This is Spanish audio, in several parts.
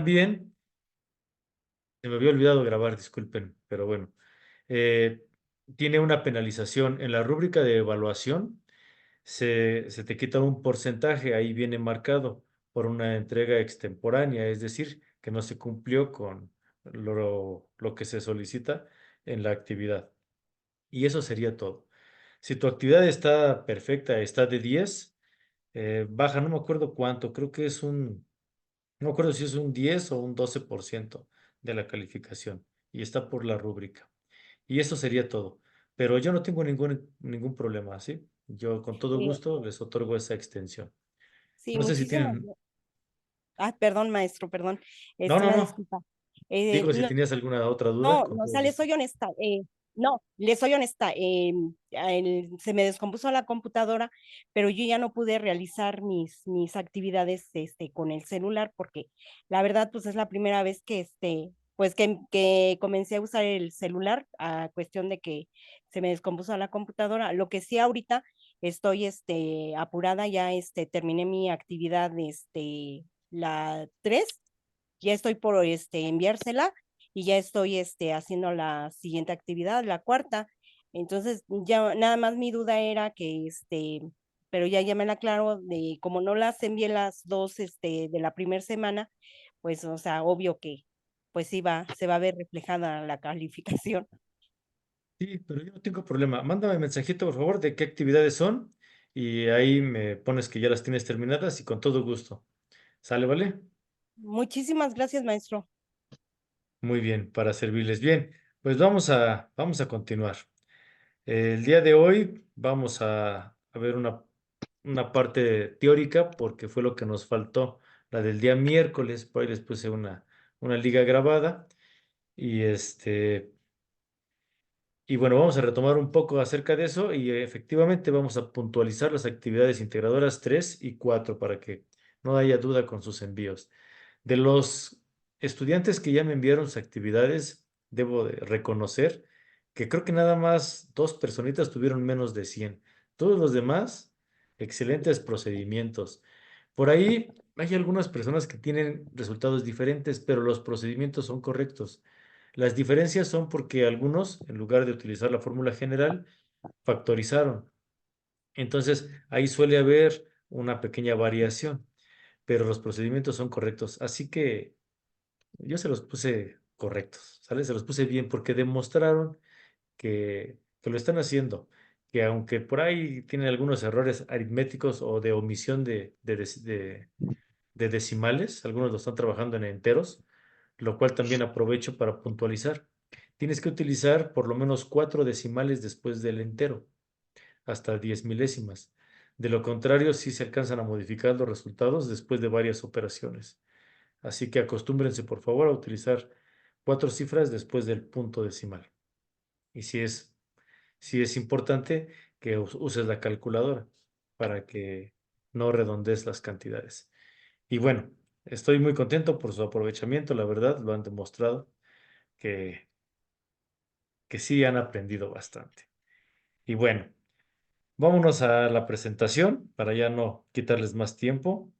también, se me había olvidado grabar, disculpen, pero bueno, eh, tiene una penalización en la rúbrica de evaluación. Se te quita un porcentaje, ahí viene marcado por una entrega extemporánea, es decir, que no se cumplió con lo que se solicita en la actividad. Y eso sería todo. Si tu actividad está perfecta, está de 10, baja, no me acuerdo cuánto, creo que no me acuerdo si es un 10 o un 12% de la calificación y está por la rúbrica. Y eso sería todo. Pero yo no tengo ningún problema, ¿sí? Yo con todo Eh, gusto les otorgo esa extensión. sí, No sé si muchísimas. tienen... Perdón, maestro, perdón. No, no, Una no. disculpa. Digo, si No, tenías alguna otra duda, no, con o todo sea, le gusto. soy honesta. No, le soy honesta. Se me descompuso la computadora, pero yo ya no pude realizar mis actividades con el celular porque la verdad, pues es la primera vez que pues que comencé a usar el celular a cuestión de que se me descompuso la computadora. Lo que sí ahorita estoy apurada, ya terminé mi actividad, la 3, ya estoy por enviársela y ya estoy haciendo la siguiente actividad, la cuarta. Entonces, ya nada más mi duda era que pero ya me la aclaro, de como no las envié las dos de la primera semana, pues, o sea, obvio que pues sí se va a ver reflejada la calificación. Sí, pero yo no tengo problema. Mándame mensajito, por favor, de qué actividades son y ahí me pones que ya las tienes terminadas y con todo gusto. ¿Sale, vale? Muchísimas gracias, maestro. Muy bien, para servirles bien. Pues vamos a continuar. El día de hoy vamos a ver una parte teórica porque fue lo que nos faltó, la del día miércoles, por ahí les puse una liga grabada y y bueno, vamos a retomar un poco acerca de eso y efectivamente vamos a puntualizar las actividades integradoras 3 y 4 para que no haya duda con sus envíos. De los estudiantes que ya me enviaron sus actividades, debo de reconocer que creo que nada más dos personitas tuvieron menos de 100. Todos los demás, excelentes procedimientos. Por ahí hay algunas personas que tienen resultados diferentes, pero los procedimientos son correctos. Las diferencias son porque algunos, en lugar de utilizar la fórmula general, factorizaron. Entonces, ahí suele haber una pequeña variación, pero los procedimientos son correctos. Así que yo se los puse correctos, ¿sale? Se los puse bien porque demostraron que lo están haciendo, que aunque por ahí tienen algunos errores aritméticos o de omisión de decimales, algunos lo están trabajando en enteros, lo cual también aprovecho para puntualizar. Tienes que utilizar por lo menos 4 decimales después del entero, hasta 10 milésimas. De lo contrario, sí se alcanzan a modificar los resultados después de varias operaciones. Así que acostúmbrense, por favor, a utilizar 4 cifras después del punto decimal. Y si es importante que uses la calculadora para que no redondees las cantidades. Y bueno, estoy muy contento por su aprovechamiento, la verdad, lo han demostrado que, que sí han aprendido bastante. Y bueno, vámonos a la presentación para ya no quitarles más tiempo.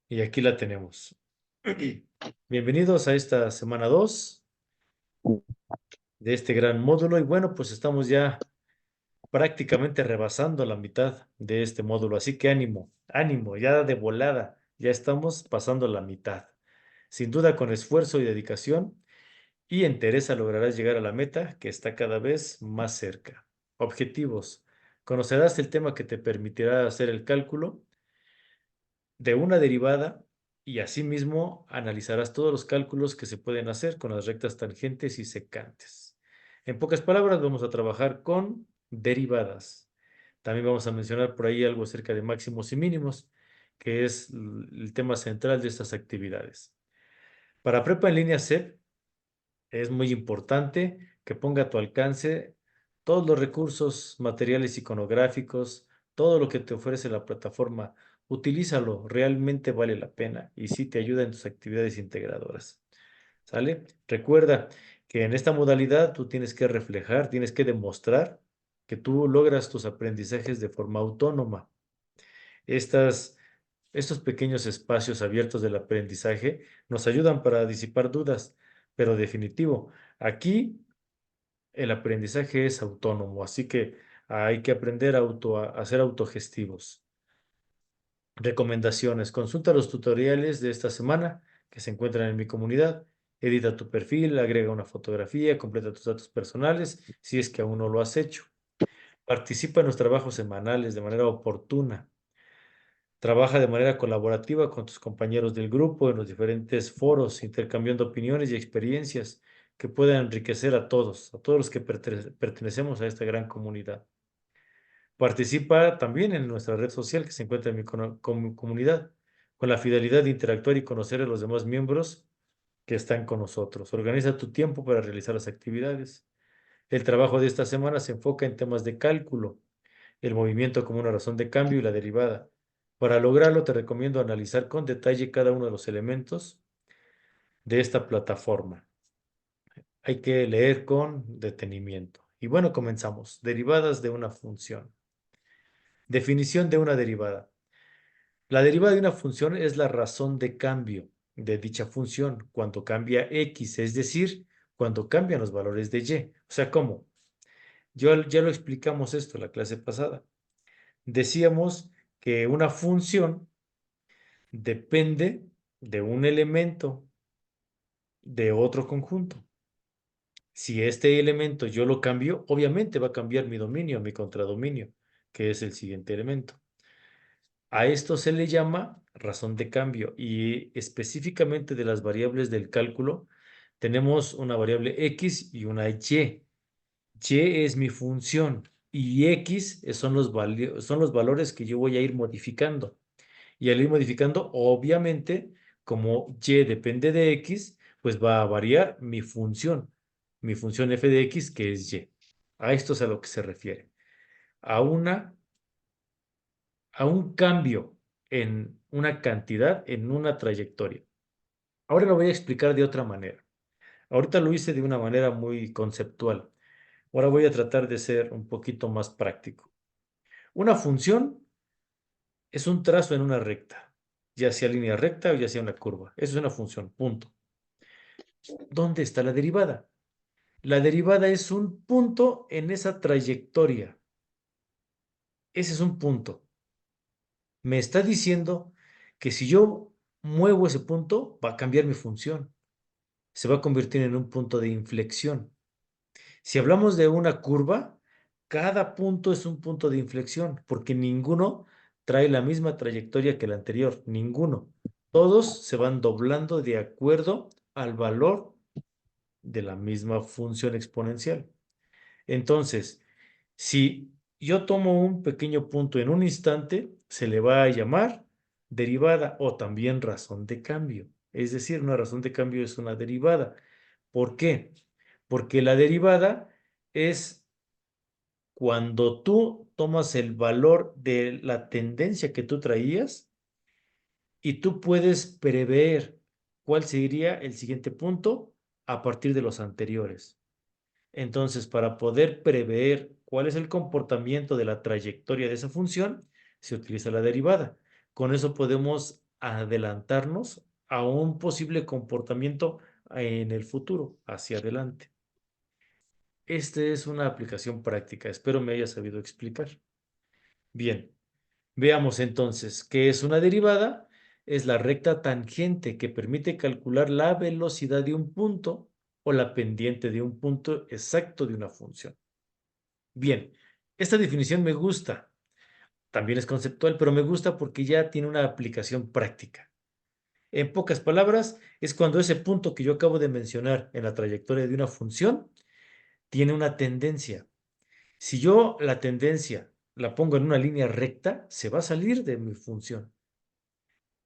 Y aquí la tenemos. Bienvenidos a esta semana 2 de este gran módulo. Y bueno, pues estamos ya prácticamente rebasando la mitad de este módulo. Así que ánimo, ánimo, ya de volada, ya estamos pasando la mitad. Sin duda, con esfuerzo y dedicación y entereza lograrás llegar a la meta que está cada vez más cerca. Objetivos. Conocerás el tema que te permitirá hacer el cálculo de una derivada y asimismo analizarás todos los cálculos que se pueden hacer con las rectas tangentes y secantes. En pocas palabras, vamos a trabajar con derivadas. También vamos a mencionar por ahí algo acerca de máximos y mínimos, que es el tema central de estas actividades. Para Prepa en línea CEP, es muy importante que ponga a tu alcance todos los recursos materiales iconográficos, todo lo que te ofrece la plataforma. Utilízalo, realmente vale la pena y sí te ayuda en tus actividades integradoras. ¿Sale? Recuerda que en esta modalidad tú tienes que reflejar, tienes que demostrar que tú logras tus aprendizajes de forma autónoma. Estas Estos pequeños espacios abiertos del aprendizaje nos ayudan para disipar dudas, pero definitivo, aquí el aprendizaje es autónomo, así que hay que aprender a ser autogestivos. Recomendaciones. Consulta los tutoriales de esta semana que se encuentran en mi comunidad. Edita tu perfil, agrega una fotografía, completa tus datos personales si es que aún no lo has hecho. Participa en los trabajos semanales de manera oportuna. Trabaja de manera colaborativa con tus compañeros del grupo en los diferentes foros, intercambiando opiniones y experiencias que puedan enriquecer a todos los que pertenecemos a esta gran comunidad. Participa también en nuestra red social que se encuentra en mi comunidad, con la fidelidad de interactuar y conocer a los demás miembros que están con nosotros. Organiza tu tiempo para realizar las actividades. El trabajo de esta semana se enfoca en temas de cálculo, el movimiento como una razón de cambio y la derivada. Para lograrlo, te recomiendo analizar con detalle cada uno de los elementos de esta plataforma. Hay que leer con detenimiento. Y bueno, comenzamos. Derivadas de una función. Definición de una derivada. La derivada de una función es la razón de cambio de dicha función cuando cambia x, es decir, cuando cambian los valores de y. O sea, ¿cómo? Ya lo explicamos esto en la clase pasada. Decíamos que una función depende de un elemento de otro conjunto. Si este elemento yo lo cambio, obviamente va a cambiar mi dominio, mi contradominio, que es el siguiente elemento. A esto se le llama razón de cambio y específicamente de las variables del cálculo tenemos una variable x y una y. Y es mi función y x son los valores que yo voy a ir modificando. Y al ir modificando, obviamente, como y depende de x, pues va a variar mi función f de x, que es y. A esto es a lo que se refiere. A a un cambio en una cantidad, en una trayectoria. Ahora lo voy a explicar de otra manera. Ahorita lo hice de una manera muy conceptual. Ahora voy a tratar de ser un poquito más práctico. Una función es un trazo en una recta, ya sea línea recta o ya sea una curva. Eso es una función, punto. ¿Dónde está la derivada? La derivada es un punto en esa trayectoria. Ese es un punto. Me está diciendo que si yo muevo ese punto, va a cambiar mi función. Se va a convertir en un punto de inflexión. Si hablamos de una curva, cada punto es un punto de inflexión, porque ninguno trae la misma trayectoria que el anterior, ninguno. Todos se van doblando de acuerdo al valor de la misma función exponencial. Entonces, si yo tomo un pequeño punto en un instante, se le va a llamar derivada o también razón de cambio. Es decir, una razón de cambio es una derivada. ¿Por qué? Porque la derivada es cuando tú tomas el valor de la tendencia que tú traías y tú puedes prever cuál sería el siguiente punto a partir de los anteriores. Entonces, para poder prever cuál es el comportamiento de la trayectoria de esa función, se utiliza la derivada. Con eso podemos adelantarnos a un posible comportamiento en el futuro, hacia adelante. Esta es una aplicación práctica. Espero me haya sabido explicar. Bien, veamos entonces qué es una derivada. Es la recta tangente que permite calcular la velocidad de un punto o la pendiente de un punto exacto de una función. Bien, esta definición me gusta. También es conceptual, pero me gusta porque ya tiene una aplicación práctica. En pocas palabras, es cuando ese punto que yo acabo de mencionar en la trayectoria de una función tiene una tendencia. Si yo la tendencia la pongo en una línea recta, se va a salir de mi función.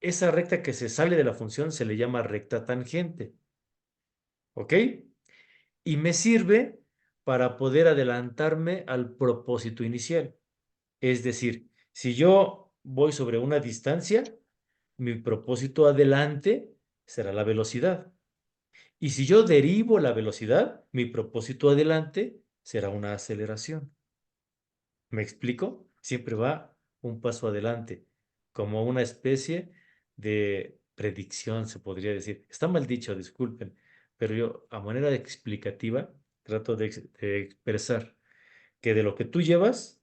Esa recta que se sale de la función se le llama recta tangente. ¿Ok? Y me sirve para poder adelantarme al propósito inicial. Es decir, si yo voy sobre una distancia, mi propósito adelante será la velocidad. Y si yo derivo la velocidad, mi propósito adelante será una aceleración. ¿Me explico? Siempre va un paso adelante. como una especie de predicción, se podría decir. Está mal dicho, disculpen, pero yo a manera de explicativa trato de expresar que de lo que tú llevas,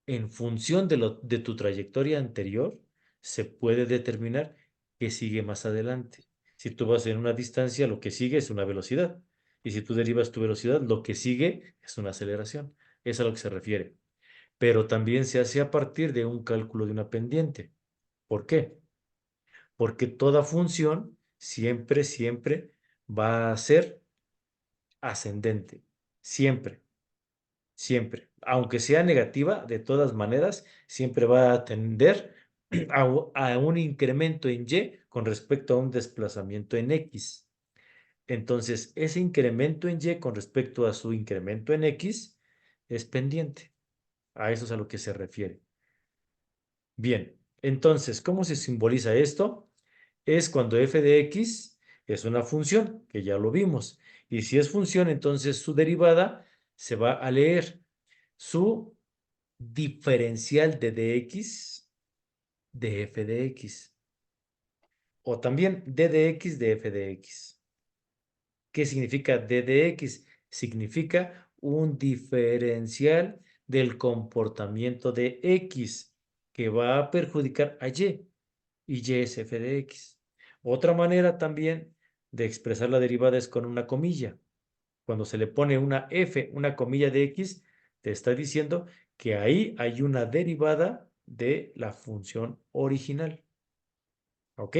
en función de tu trayectoria anterior, se puede determinar qué sigue más adelante. Si tú vas en una distancia, lo que sigue es una velocidad. Y si tú derivas tu velocidad, lo que sigue es una aceleración. Es a lo que se refiere. Pero también se hace a partir de un cálculo de una pendiente. ¿Por qué? Porque toda función siempre va a ser ascendente. Siempre. Siempre. Aunque sea negativa, de todas maneras, siempre va a tender a un incremento en Y con respecto a un desplazamiento en X. Entonces, ese incremento en Y con respecto a su incremento en X es pendiente. A eso es a lo que se refiere. Bien, entonces, ¿cómo se simboliza esto? Es cuando f de x es una función, que ya lo vimos. Y si es función, entonces su derivada se va a leer su diferencial de dx de f de x. O también d de x de f de x. ¿Qué significa d de x? Significa un diferencial del comportamiento de x que va a perjudicar a y. Y y es f de x. Otra manera también de expresar la derivada es con una comilla. Cuando se le pone una f, una comilla de x, te está diciendo que ahí hay una derivada de la función original. ¿Ok?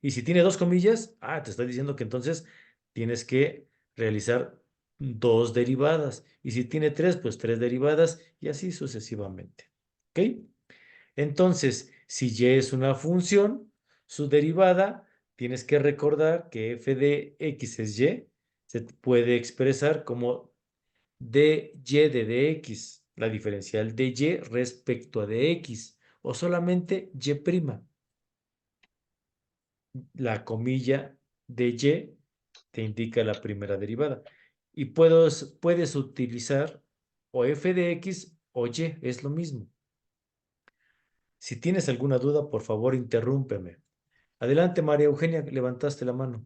Y si tiene dos comillas, te está diciendo que entonces tienes que realizar dos derivadas. Y si tiene tres, pues tres derivadas y así sucesivamente. ¿Ok? Entonces, si y es una función, su derivada, tienes que recordar que f de x es y, se puede expresar como dy de dx, la diferencial de y respecto a dx, o solamente y'. La comilla de y te indica la primera derivada. Y puedes utilizar o f de x o y, es lo mismo. Si tienes alguna duda, por favor, interrúmpeme. Adelante, María Eugenia, levantaste la mano.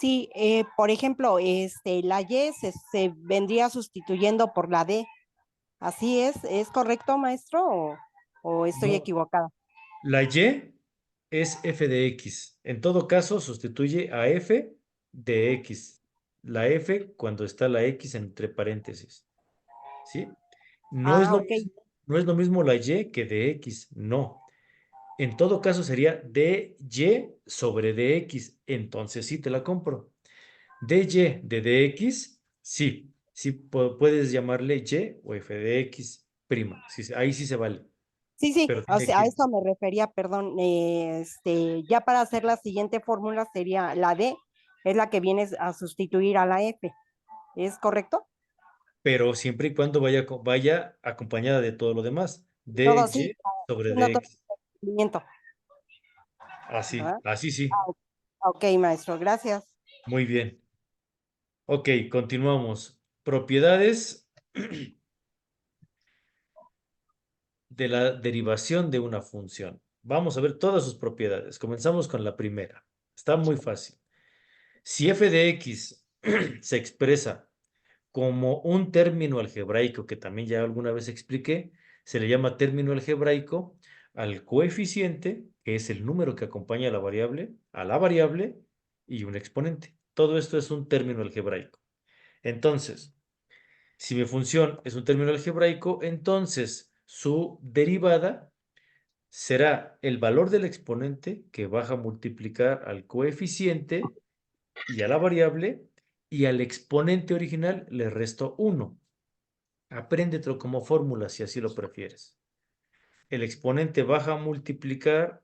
Sí, por ejemplo, la Y se vendría sustituyendo por la D. ¿Así es correcto, maestro? ¿O estoy No, equivocada? la y es f de x. En todo caso, sustituye a f de x. La f cuando está la x entre paréntesis. ¿Sí? No es Ah, lo ok. mismo, no es lo mismo la y que de x. No. En todo caso sería dy sobre dx. Entonces sí te la compro. dy de dx, sí. Sí puedes llamarle y o f de x prima. Sí, ahí sí se vale. Sí, sí, Pero o tiene sea, a que... eso me refería, perdón. Ya para hacer la siguiente fórmula sería la D, es la que viene a sustituir a la F. ¿Es correcto? Pero siempre y cuando vaya acompañada de todo lo demás. Todo sí, dy sobre haciendo todo dx. el procedimiento. Así, ¿Verdad? así sí. Ah, ok, maestro, gracias. Muy bien. Ok, continuamos. Propiedades de la derivación de una función. Vamos a ver todas sus propiedades. Comenzamos con la primera. Está muy fácil. Si f de x se expresa como un término algebraico, que también ya alguna vez expliqué, se le llama término algebraico al coeficiente, que es el número que acompaña a la variable y un exponente. Todo esto es un término algebraico. Entonces, si mi función es un término algebraico, entonces su derivada será el valor del exponente que baja a multiplicar al coeficiente y a la variable, y al exponente original le resto 1. Apréndetelo como fórmula si así lo prefieres. El exponente baja a multiplicar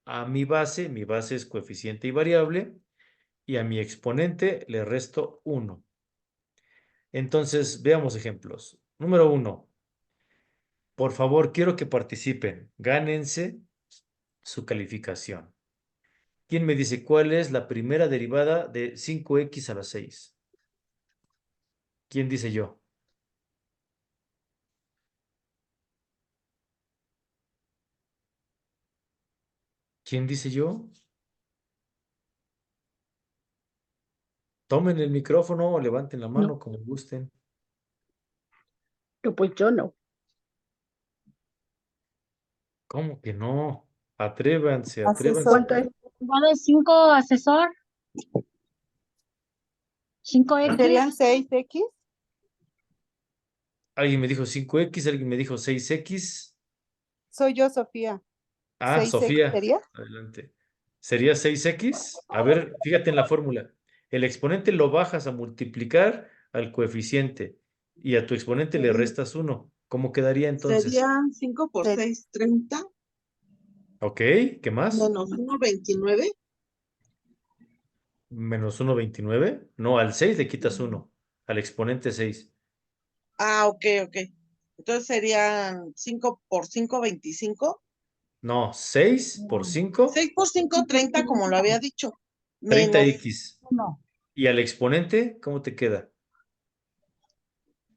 a mi base es coeficiente y variable, y a mi exponente le resto 1. Entonces, veamos ejemplos. Número 1. Por favor, quiero que participen. Gánense su calificación. ¿Quién me dice cuál es la primera derivada de 5x a la 6? ¿Quién dice yo? ¿Quién dice yo? Tomen el micrófono o levanten la No, mano como gusten. pero pues yo no. ¿Cómo que no? Atrévanse, atrévanse. Asesor. ¿Cuánto es? Va de 5 asesor, 5X. ¿Serían 6X? Alguien me dijo 5X, alguien me dijo 6X. Soy yo, Sofía. Ah, 6X Sofía, sería. adelante. ¿Sería 6X? A ver, fíjate en la fórmula. El exponente lo bajas a multiplicar al coeficiente y a tu exponente le restas 1. ¿Cómo quedaría entonces? Serían 5 por Se- 6, 30, Ok, ¿qué más? menos 1, 29. Menos 1,29. No, al 6 le quitas 1. Al exponente 6. Ah, ok, ok. Entonces serían 5 por 5, 25. No, 6 por 5, 6 por 5, 30, como lo había dicho. Menos, 30X. Uno. ¿Y al exponente cómo te queda?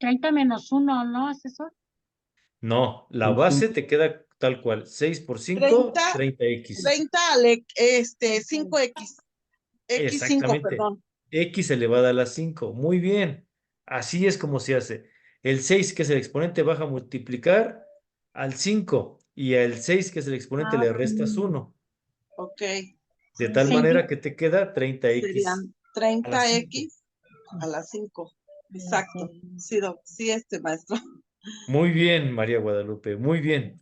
30 menos uno, ¿no, asesor? No, la base te queda tal cual. 6 por 5, 30, 30X. 30, 5X. X5, Exactamente. perdón. X elevada a la 5. Muy bien. Así es como se hace. El 6, que es el exponente, baja a multiplicar al 5. Y al 6, que es el exponente, Ah, le restas 1. Ok. De tal Sí. manera que te queda 30X Serían a la 5. 30X a las 5. Exacto. Sí, sí, maestro. Muy bien, María Guadalupe. Muy bien.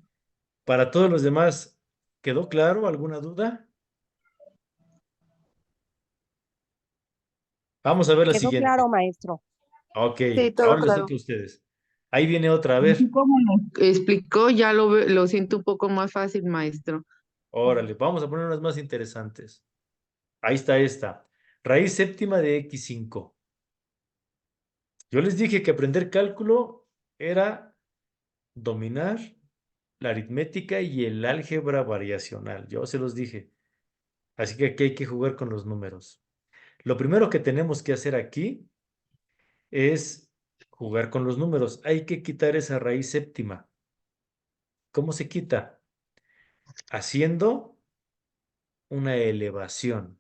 Para todos los demás, ¿quedó claro? ¿Alguna duda? Vamos a ver la Quedó claro, siguiente. maestro. Ok, Sí, todo ahora les claro. toca a ustedes. Ahí viene otra, a Así ver. como lo explicó, ya lo siento un poco más fácil, maestro. Órale, vamos a poner unas más interesantes. Ahí está esta. Raíz séptima de x5. Yo les dije que aprender cálculo era dominar la aritmética y el álgebra variacional. Yo se los dije. Así que aquí hay que jugar con los números. Lo primero que tenemos que hacer aquí es jugar con los números. Hay que quitar esa raíz séptima. ¿Cómo se quita? Haciendo una elevación.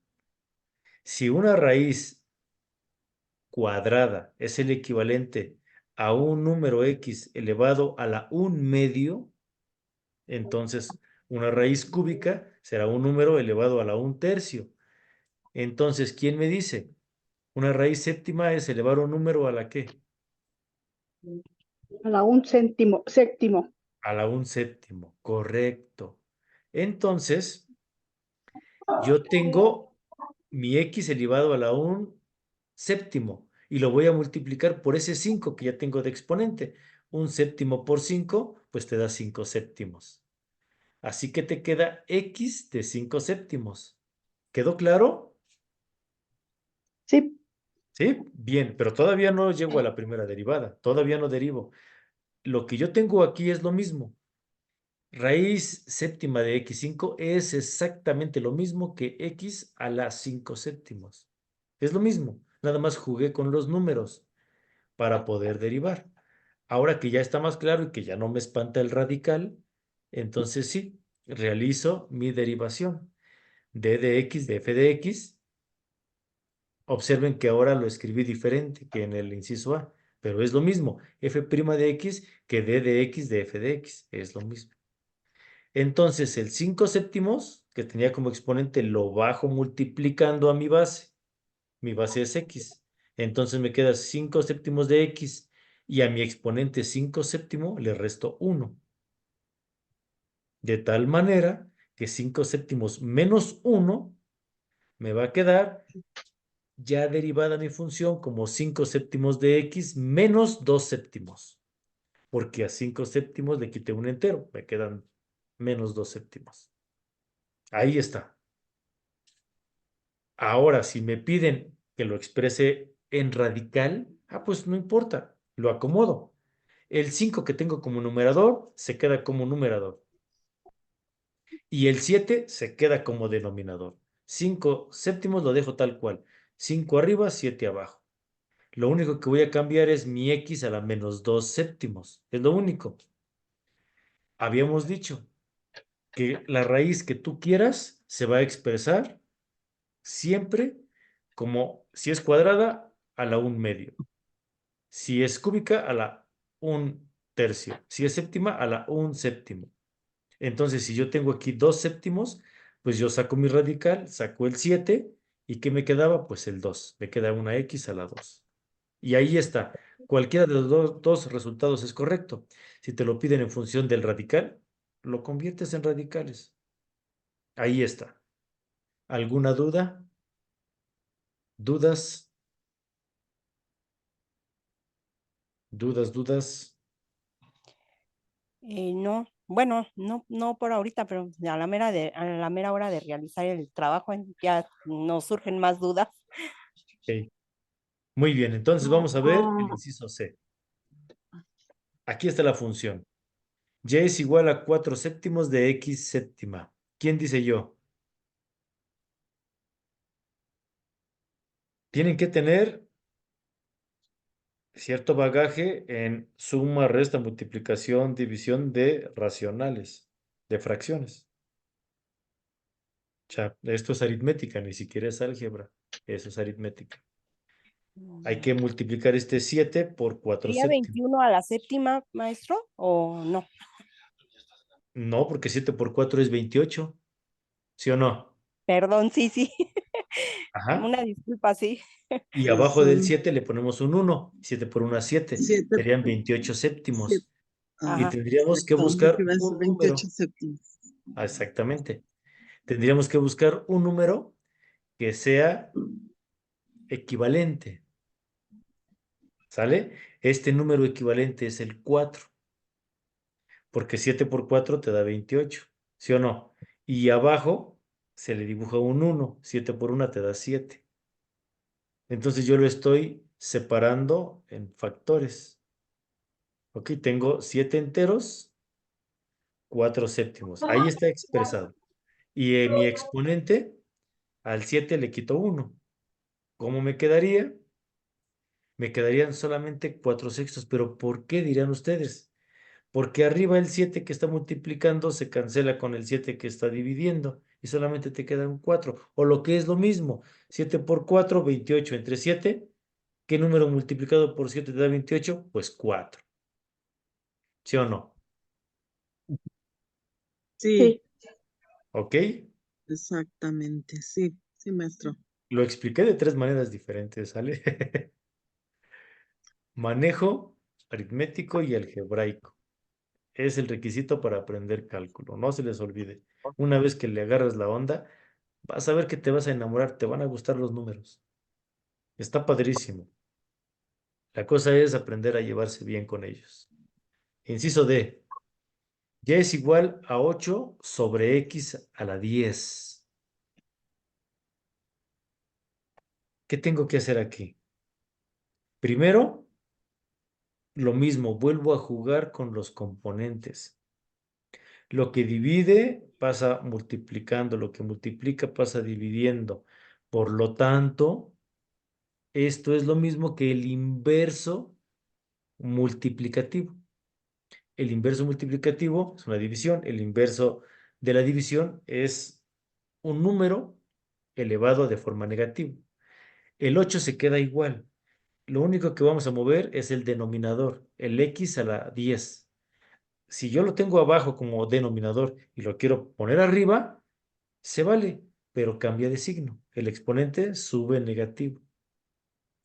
Si una raíz cuadrada es el equivalente a un número x elevado a la 1/2, entonces una raíz cúbica será un número elevado a la 1/3. Entonces, ¿quién me dice? Una raíz séptima es elevar un número a la ¿qué? A la un céntimo, séptimo. A la 1/7. Correcto. Entonces, yo tengo mi x elevado a la 1/7 y lo voy a multiplicar por ese 5 que ya tengo de exponente. 1/7 por 5, pues te da 5/7. Así que te queda x de 5/7. ¿Quedó claro? Sí, Sí, bien, pero todavía no llego a la primera derivada, todavía no derivo. Lo que yo tengo aquí es lo mismo. Raíz séptima de x5 es exactamente lo mismo que x a la 5/7. Es lo mismo, nada más jugué con los números para poder derivar. Ahora que ya está más claro y que ya no me espanta el radical, entonces sí, realizo mi derivación. D de x de f de x. Observen que ahora lo escribí diferente que en el inciso A, pero es lo mismo. F' de x que d de x de f de x. Es lo mismo. Entonces, el 5/7, que tenía como exponente, lo bajo multiplicando a mi base. Mi base es x. Entonces me queda 5/7 de x y a mi exponente 5/7 le resto 1. De tal manera que 5/7 menos 1 me va a quedar ya derivada mi función como 5/7 de x menos 2/7. Porque a 5/7 le quité un entero, me quedan menos 2/7. Ahí está. Ahora, si me piden que lo exprese en radical, pues no importa, lo acomodo. El 5 que tengo como numerador se queda como numerador. Y el 7 se queda como denominador. 5/7 lo dejo tal cual. 5 arriba, 7 abajo. Lo único que voy a cambiar es mi x a la menos 2/7. Es lo único. Habíamos dicho que la raíz que tú quieras se va a expresar siempre como si es cuadrada a la 1/2. Si es cúbica a la 1/3. Si es séptima a la 1/7. Entonces, si yo tengo aquí 2/7, pues yo saco mi radical, saco el 7, ¿y qué me quedaba? Pues el 2. Me queda una x a la 2. Y ahí está. Cualquiera de los dos resultados es correcto. Si te lo piden en función del radical, lo conviertes en radicales. Ahí está. ¿Alguna duda? ¿Dudas? ¿Dudas? No, bueno, no por ahorita, pero a la mera hora de realizar el trabajo ya nos surgen más dudas. Ok. Muy bien, entonces vamos a ver el inciso C. Aquí está la función. Y es igual a 4/7 de x séptima. ¿Quién dice yo? Tienen que tener cierto bagaje en suma, resta, multiplicación, división de racionales, de fracciones. O sea, esto es aritmética, ni siquiera es álgebra. Eso es aritmética. Hay que multiplicar este 7 por 4 ¿Sería séptimos. 21 a la séptima, maestro? ¿O no? No, porque 7 por 4 es 28. ¿Sí o no? Perdón, sí. Ajá. Una disculpa, sí. Y Pues abajo del son 7 le ponemos un 1. 7 por 1 es 7. 7, Serían 28 séptimos. Y Ajá. tendríamos que exacto, porque buscar va a ser un 28 número. séptimos. Ah, exactamente. Tendríamos que buscar un número que sea equivalente. ¿Sale? Este número equivalente es el 4, porque 7 por 4 te da 28. ¿Sí o no? Y abajo se le dibuja un 1. 7 por 1 te da 7. Entonces yo lo estoy separando en factores. Ok, tengo 7 enteros, 4 séptimos. Ahí está expresado. Y mi exponente, al 7 le quito 1. ¿Cómo me quedaría? Me quedarían solamente 4/6. ¿Pero por qué dirán ustedes? Porque arriba el 7 que está multiplicando se cancela con el 7 que está dividiendo y solamente te queda un 4. O lo que es lo mismo, 7 por 4, 28 entre 7. ¿Qué número multiplicado por 7 te da 28? Pues 4. ¿Sí o no? Sí, Sí, ¿Ok? exactamente, sí, maestro. Lo expliqué de 3 maneras diferentes, ¿sale? Manejo aritmético y algebraico. Es el requisito para aprender cálculo. No se les olvide. Una vez que le agarras la onda, vas a ver que te vas a enamorar, te van a gustar los números. Está padrísimo. La cosa es aprender a llevarse bien con ellos. Inciso D. Y es igual a 8 sobre x a la 10. ¿Qué tengo que hacer aquí? Primero, lo mismo, vuelvo a jugar con los componentes. Lo que divide pasa multiplicando, lo que multiplica pasa dividiendo. Por lo tanto, esto es lo mismo que el inverso multiplicativo. El inverso multiplicativo es una división. El inverso de la división es un número elevado de forma negativa. El 8 se queda igual. Lo único que vamos a mover es el denominador, el x a la 10. Si yo lo tengo abajo como denominador y lo quiero poner arriba, se vale, pero cambia de signo. El exponente sube negativo.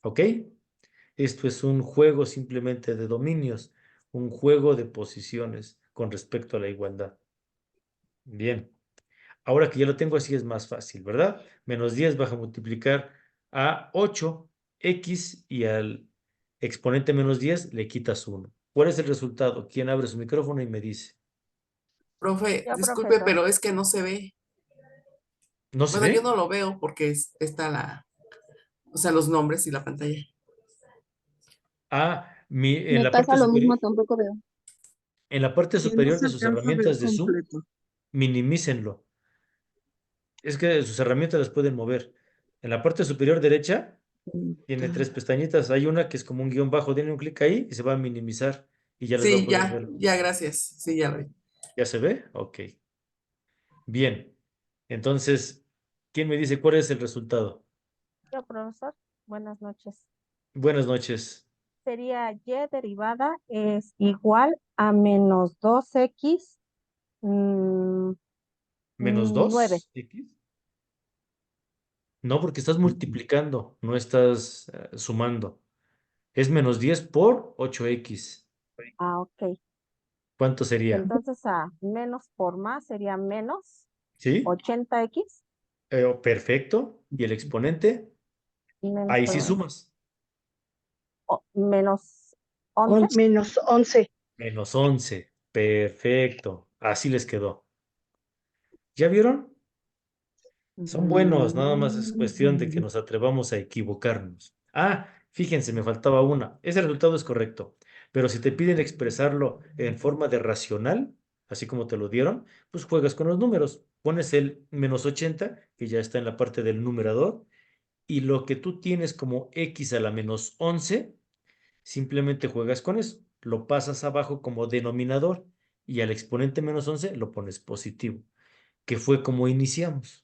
¿Ok? Esto es un juego simplemente de dominios, un juego de posiciones con respecto a la igualdad. Bien. Ahora que ya lo tengo así es más fácil, ¿verdad? Menos 10 baja a multiplicar a 8x y al exponente menos 10 le quitas 1. ¿Cuál es el resultado? ¿Quién abre su micrófono y me dice? Profe, Yo, disculpe, profesor. pero es que no se ve. ¿No se Bueno, yo ve? no lo veo porque está o sea, los nombres y la pantalla. Ah, en Me la pasa parte lo superior, mismo, tampoco veo. en la parte Sí, no superior se de sus alcanza a ver herramientas de Zoom, completo. minimícenlo. Es que sus herramientas las pueden mover. En la parte superior derecha tiene 3 pestañitas. Hay una que es como un guión bajo. Denle un clic ahí y se va a minimizar y ya les va a Sí, poder ver. ya, gracias. Sí, ya lo vi. ¿Ya se ve? Ok. Bien. Entonces, ¿quién me dice cuál es el resultado? Yo, profesor, buenas noches. Buenas noches. Sería y derivada es igual a menos 2x ¿Menos 9. 2x? No, porque estás multiplicando, no estás sumando. Es menos 10 por 8x. Ah, ok. ¿Cuánto sería? Entonces, menos por más sería menos ¿Sí? 80x Perfecto. ¿Y el exponente? y menos Ahí por sí sumas. menos 11. Menos 11. Menos 11. Perfecto. Así les quedó. ¿Ya vieron? Son buenos, nada más es cuestión de que nos atrevamos a equivocarnos. Ah, fíjense, me faltaba una. Ese resultado es correcto, pero si te piden expresarlo en forma de racional, así como te lo dieron, pues juegas con los números. Pones el menos 80, que ya está en la parte del numerador, y lo que tú tienes como x a la menos 11, simplemente juegas con eso. Lo pasas abajo como denominador y al exponente menos 11 lo pones positivo, que fue como iniciamos.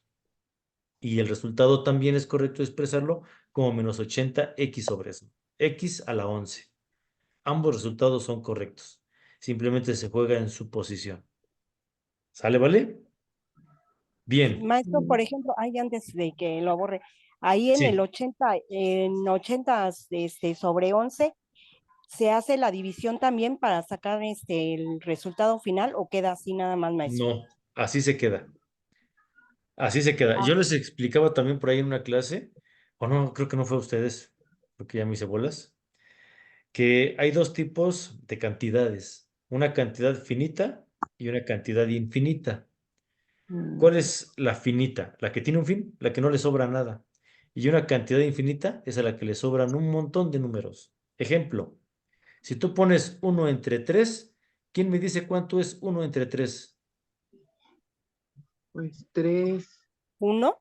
Y el resultado también es correcto expresarlo como menos 80x sobre eso. X a la 11. Ambos resultados son correctos. Simplemente se juega en su posición. ¿Sale, vale? Bien. Maestro, por ejemplo, ahí antes de que lo borre, ahí en el Sí. 80 sobre 11, ¿se hace la división también para sacar el resultado final o queda así nada más, maestro? No, así se queda. Así se queda. Ah, Yo les explicaba también por ahí en una clase, o no, creo que no fue a ustedes, porque ya me hice bolas, que hay dos tipos de cantidades. Una cantidad finita y una cantidad infinita. mm, ¿Cuál es la finita? La que tiene un fin, la que no le sobra nada. Y una cantidad infinita es a la que le sobran un montón de números. Ejemplo, si tú pones 1 entre 3, ¿quién me dice cuánto es 1 entre 3? Pues 3, 1,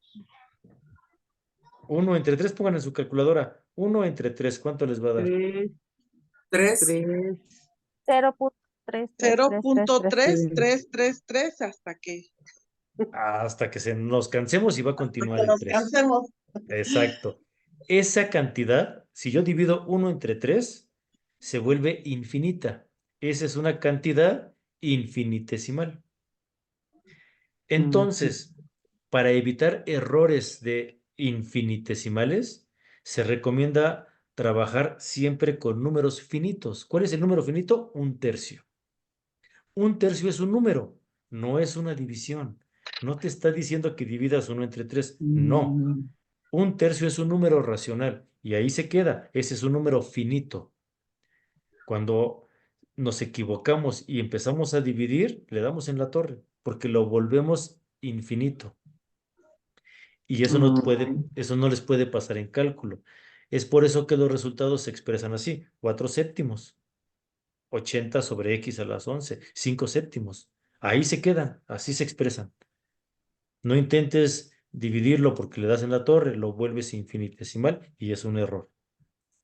1 entre 3, pongan en su calculadora. 1 entre 3, ¿cuánto les va a dar? 3, 3, 3, 0.33333. 0.3333 Hasta que nos cansemos y va a hasta continuar que el nos 3. cansemos. Exacto. Esa cantidad, si yo divido 1 entre 3, se vuelve infinita. Esa es una cantidad infinitesimal. Entonces, para evitar errores de infinitesimales, se recomienda trabajar siempre con números finitos. ¿Cuál es el número finito? Un tercio. Un tercio es un número, no es una división. No te está diciendo que dividas 1 entre 3. No. Un tercio es un número racional y ahí se queda. Ese es un número finito. Cuando nos equivocamos y empezamos a dividir, le damos en la torre porque lo volvemos infinito. Y eso no les puede pasar en cálculo. Es por eso que los resultados se expresan así: 4 séptimos, 80 sobre x a las 11, 5 séptimos. Ahí se quedan, así se expresan. No intentes dividirlo porque le das en la torre, lo vuelves infinitesimal y es un error.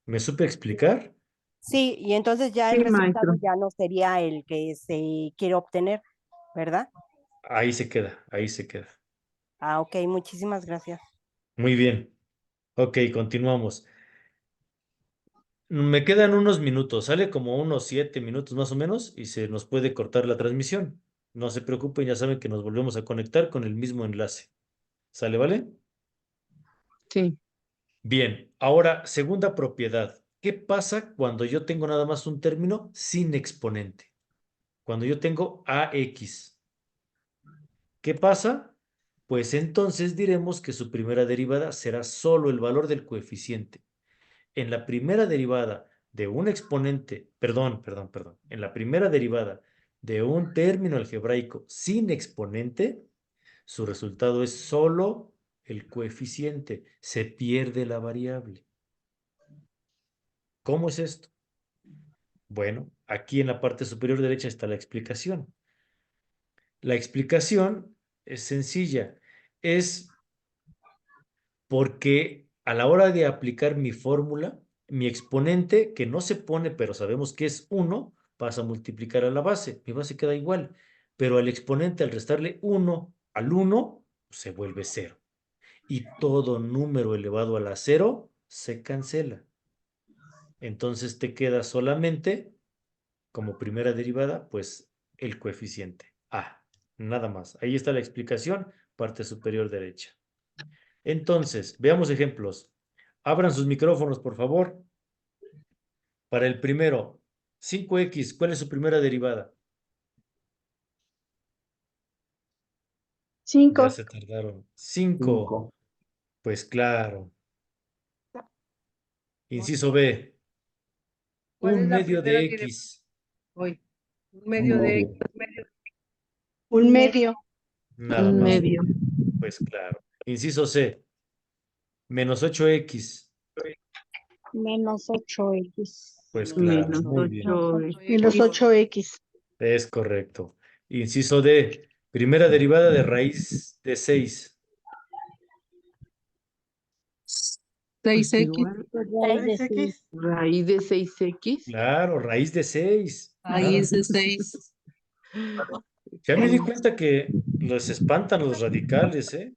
¿Me supe explicar? sí, y entonces ya el sí, resultado maestro. ya no sería el que se quiere obtener, ¿verdad? Ahí se queda, ahí se queda. Ah, ok, muchísimas gracias. Muy bien. Ok, continuamos. Me quedan unos minutos, sale como unos 7 minutos más o menos y se nos puede cortar la transmisión. No se preocupen, ya saben que nos volvemos a conectar con el mismo enlace. ¿Sale, vale? Sí. Bien, ahora, segunda propiedad. ¿Qué pasa cuando yo tengo nada más un término sin exponente? Cuando yo tengo AX. ¿Qué pasa? Pues entonces diremos que su primera derivada será solo el valor del coeficiente. En la primera derivada de un exponente, perdón, en la primera derivada de un término algebraico sin exponente, su resultado es solo el coeficiente, se pierde la variable. ¿Cómo es esto? Bueno, aquí en la parte superior derecha está la explicación. La explicación es sencilla, es porque a la hora de aplicar mi fórmula, mi exponente, que no se pone, pero sabemos que es 1, pasa a multiplicar a la base. Mi base queda igual, pero al exponente, al restarle 1 al 1, se vuelve 0. Y todo número elevado a la 0 se cancela. Entonces te queda solamente, como primera derivada, pues el coeficiente A. Nada más. Ahí está la explicación, parte superior derecha. Entonces, veamos ejemplos. Abran sus micrófonos, por favor. Para el primero, 5x, ¿cuál es su primera derivada? Ya 5. se tardaron. 5. Pues claro. Inciso B. ¿Cuál es Un la medio primera de derivada x. hoy? Un medio de X, Un medio. Nada Un más. medio. Pues claro. Inciso C. Menos 8x. Menos 8x. Pues claro, Menos muy bien. 8. Menos 8x. Es correcto. Inciso D. Primera derivada de raíz de 6. 6X. Igual, Raíz de 6. raíz de 6x. Claro, raíz de 6. Ahí es de 6. Ya me di cuenta que los espantan los radicales, ¿eh?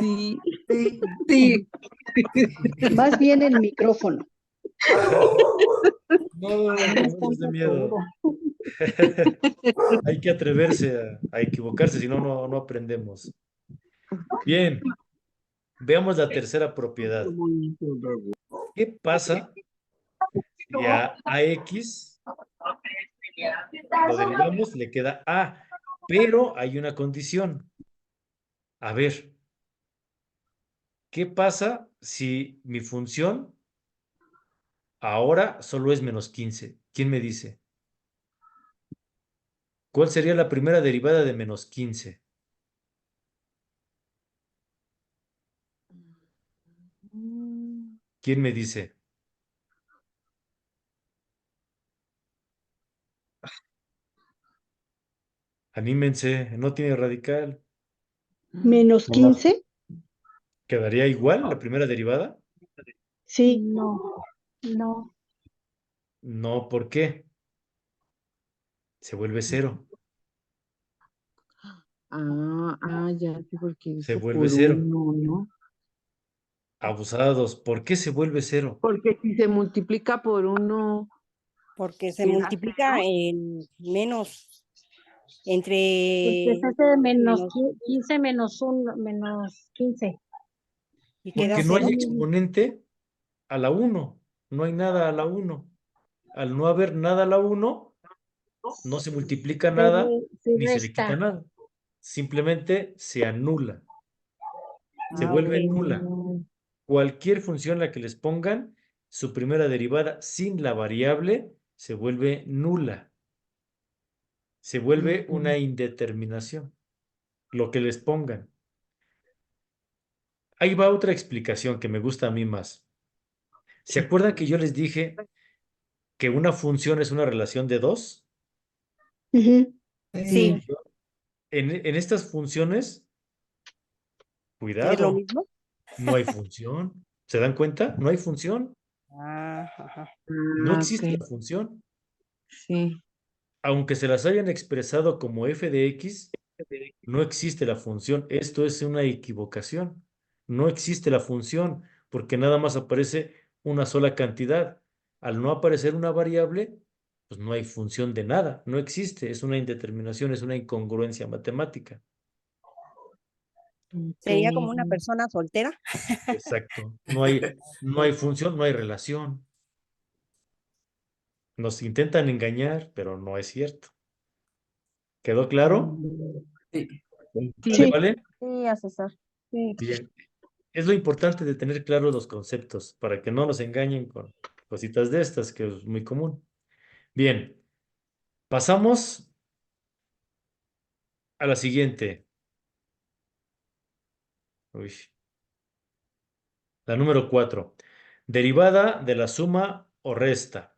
Sí. Sí. Más bien el micrófono. No les dé miedo. Hay que atreverse a equivocarse, si no, no aprendemos. Bien, veamos la tercera propiedad. ¿Qué pasa si a AX lo derivamos, le queda A? Pero hay una condición. A ver, ¿qué pasa si mi función ahora solo es menos 15? ¿Quién me dice? ¿Cuál sería la primera derivada de menos 15? ¿Quién me dice? Anímense, no tiene radical. Menos 15. ¿Quedaría igual la primera derivada? Sí. No, no. No, ¿por qué? Se vuelve 0. Ya sé porque Se dice vuelve por 0. 1, ¿no? Abusados. ¿Por qué se vuelve 0? Porque si se multiplica por 1, Porque se ¿queda multiplica 0? en menos, Porque entre se hace menos menos 15 menos 1, menos 15. y queda Porque no hay 0. exponente a la 1. No hay nada a la 1. Al no haber nada a la 1, no se multiplica nada Se ni se le quita resta. nada. Simplemente se anula. Se Ah, ok. vuelve nula. Cualquier función a la que les pongan, su primera derivada sin la variable se vuelve nula. Se vuelve una indeterminación. Lo que les pongan. Ahí va otra explicación que me gusta a mí más. ¿Se acuerdan que yo les dije que una función es una relación de 2? Ujú. Sí, En estas funciones, ¿es lo cuidado, mismo? no hay función. ¿Se dan cuenta? No hay función. Ah, ajá. No Ok, existe la función. sí. Aunque se las hayan expresado como f de x, no existe la función. Esto es una equivocación. No existe la función porque nada más aparece una sola cantidad. Al no aparecer una variable, pues no hay función de nada. No existe. Es una indeterminación, es una incongruencia matemática. Sería como una Ok. persona soltera. Exacto. No hay función, no hay relación. Nos intentan engañar, pero no es cierto. ¿Quedó claro? Sí. ¿Vale, Sí. vale? Sí, asesor. Sí. Bien. Es lo importante de tener claros los conceptos para que no nos engañen con cositas de estas, que es muy común. Bien, pasamos a la siguiente. Uy. La número 4. Derivada de la suma o resta.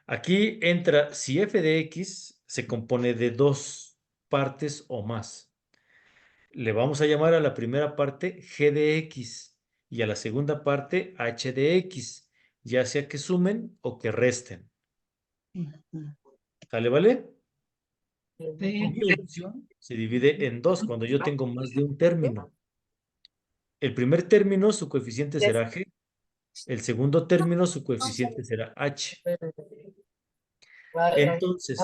Aquí entra si f de x se compone de dos partes o más. Le vamos a llamar a la primera parte g de x y a la segunda parte h de x, ya sea que sumen o que resten. ¿Sale, vale? Sí. Mi función se divide en dos cuando yo tengo más de un término. El primer término, su coeficiente será G. El segundo término, su coeficiente será H. Entonces,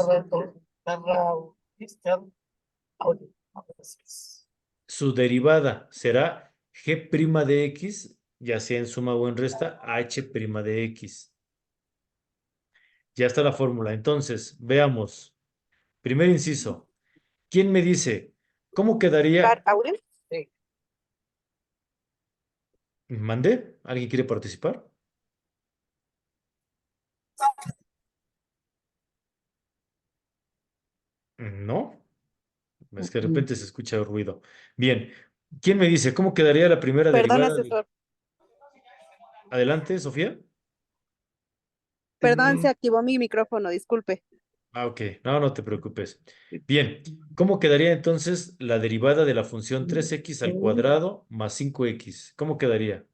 su derivada será G' de X, ya sea en suma o en resta, H' de X. Ya está la fórmula. Entonces, veamos. Primer inciso. ¿Quién me dice cómo quedaría? ¿Mandé? ¿Alguien quiere participar? No. Es que de repente se escucha ruido. Bien. ¿Quién me dice cómo quedaría la primera Perdón, derivada? asesor. Adelante, Sofía. Perdón, se activó mi micrófono, disculpe. Ah, ok. No, no te preocupes. Bien. ¿Cómo quedaría entonces la derivada de la función 3x al cuadrado más 5x? ¿Cómo quedaría?